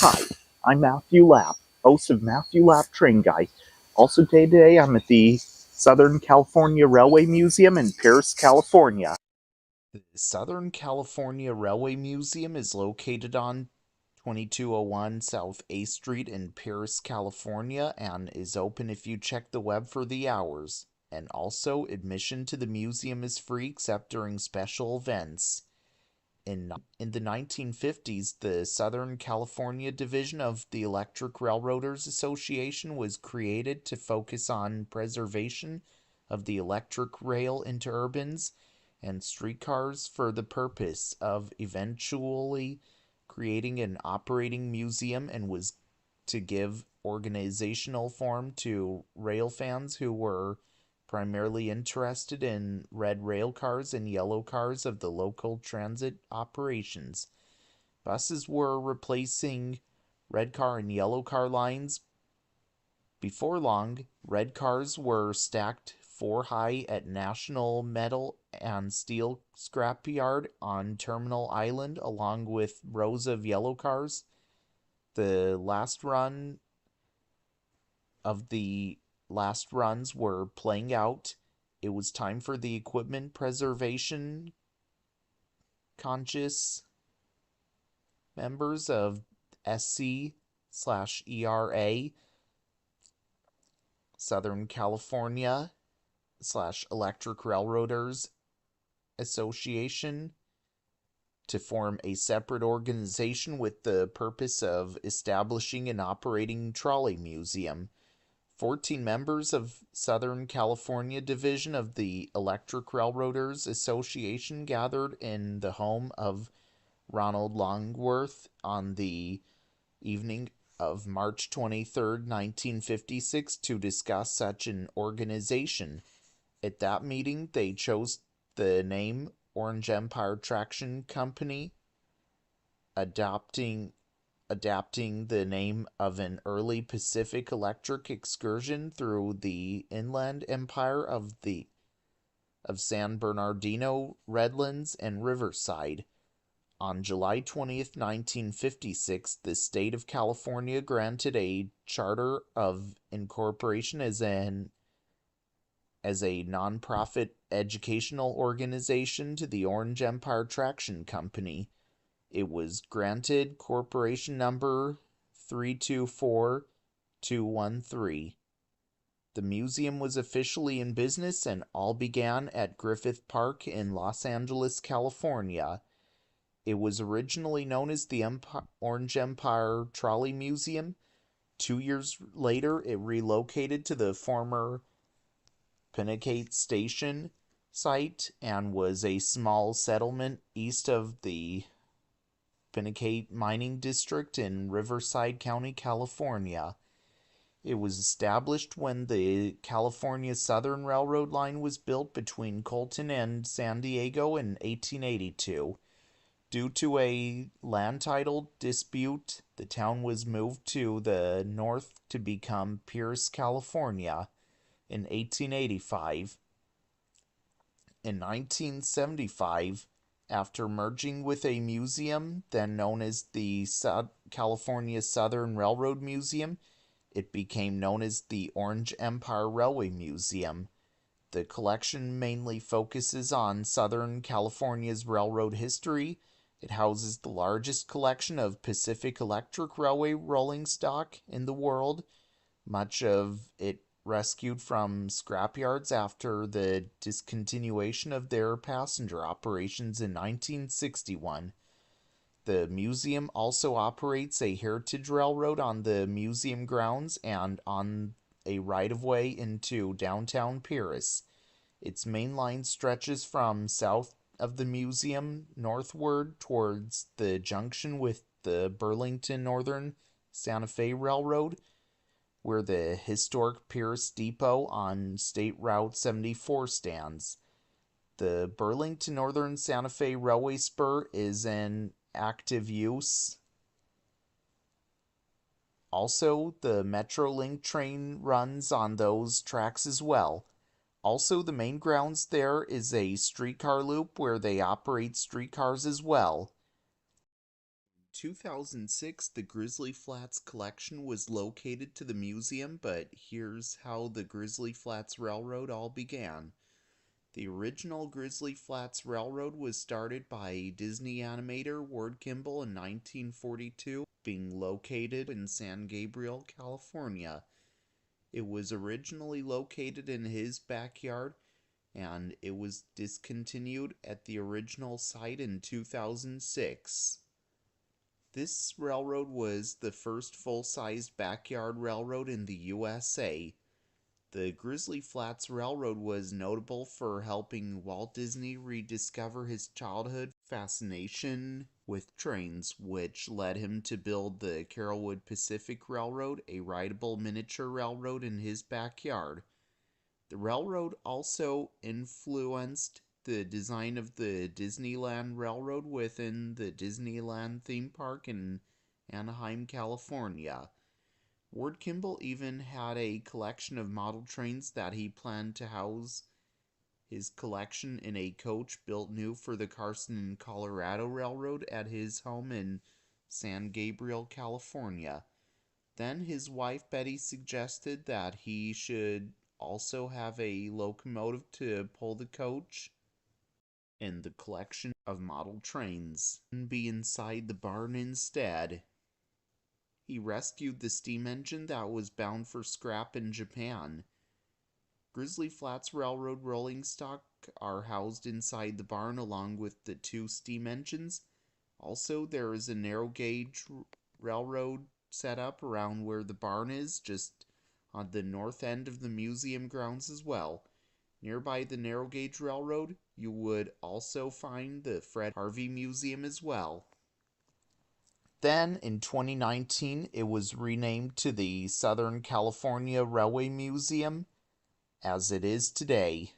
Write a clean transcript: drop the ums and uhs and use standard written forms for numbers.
Hi, I'm Matthew Lapp, host of Matthew Lapp Train Guide. Also today I'm at the Southern California Railway Museum in Perris, California. The Southern California Railway Museum is located on 2201 South A Street in Perris, California, and is open if you check the web for the hours. And also, admission to the museum is free except during special events. In the 1950s, the Southern California division of the Electric Railroaders Association was created to focus on preservation of the electric rail interurbans and streetcars for the purpose of eventually creating an operating museum, and was to give organizational form to rail fans who were primarily interested in red rail cars and yellow cars of the local transit operations. Buses were replacing red car and yellow car lines. Before long, red cars were stacked 4 high at National Metal and Steel Scrapyard on Terminal Island, along with rows of yellow cars. The last runs were playing out. It was time for the equipment preservation conscious members of SC/ERA, Southern California/Electric Railroaders Association, to form a separate organization with the purpose of establishing an operating trolley museum. 14 members of Southern California Division of the Electric Railroaders Association gathered in the home of Ronald Longworth on the evening of March 23rd, 1956, to discuss such an organization. At that meeting, they chose the name Orange Empire Traction Company, adapting the name of an early Pacific Electric excursion through the inland empire of San Bernardino, Redlands, and Riverside. On July 20th, 1956, the state of California granted a charter of incorporation as a nonprofit educational organization to the Orange Empire Traction Company. It was granted corporation number 324213. The museum was officially in business, and all began at Griffith Park in Los Angeles, California. It was originally known as the Orange Empire Trolley Museum. 2 years later, it relocated to the former Pinacate Station site and was a small settlement east of the Pinacate Mining District in Riverside County, California. It was established when the California Southern Railroad line was built between Colton and San Diego in 1882. Due to a land title dispute, the town was moved to the north to become Pierce, California in 1885. In 1975, after merging with a museum then known as the California Southern Railroad Museum, it became known as the Orange Empire Railway Museum. The collection mainly focuses on Southern California's railroad history. It houses the largest collection of Pacific Electric Railway rolling stock in the world, much of it rescued from scrapyards after the discontinuation of their passenger operations in 1961. The museum also operates a heritage railroad on the museum grounds and on a right-of-way into downtown Perris. Its main line stretches from south of the museum northward towards the junction with the Burlington Northern Santa Fe Railroad, where the historic Pierce Depot on State Route 74 stands. The Burlington Northern Santa Fe Railway Spur is in active use. Also, the Metrolink train runs on those tracks as well. Also, the main grounds there is a streetcar loop where they operate streetcars as well. 2006, the Grizzly Flats collection was located to the museum, but here's how the Grizzly Flats Railroad all began. The original Grizzly Flats Railroad was started by Disney animator Ward Kimball in 1942, being located in San Gabriel, California. It was originally located in his backyard, and it was discontinued at the original site in 2006. This railroad was the first full-sized backyard railroad in the USA. The Grizzly Flats Railroad was notable for helping Walt Disney rediscover his childhood fascination with trains, which led him to build the Carrollwood Pacific Railroad, a rideable miniature railroad in his backyard. The railroad also influenced the design of the Disneyland Railroad within the Disneyland theme park in Anaheim, California. Ward Kimball even had a collection of model trains that he planned to house his collection in a coach built new for the Carson and Colorado Railroad at his home in San Gabriel, California. Then his wife Betty suggested that he should also have a locomotive to pull the coach, and the collection of model trains be inside the barn instead. He rescued the steam engine that was bound for scrap in Japan. Grizzly Flats Railroad rolling stock are housed inside the barn along with the two steam engines. Also, there is a narrow gauge railroad set up around where the barn is, just on the north end of the museum grounds as well. Nearby the narrow gauge railroad, you would also find the Fred Harvey Museum as well. Then, in 2019, it was renamed to the Southern California Railway Museum, as it is today.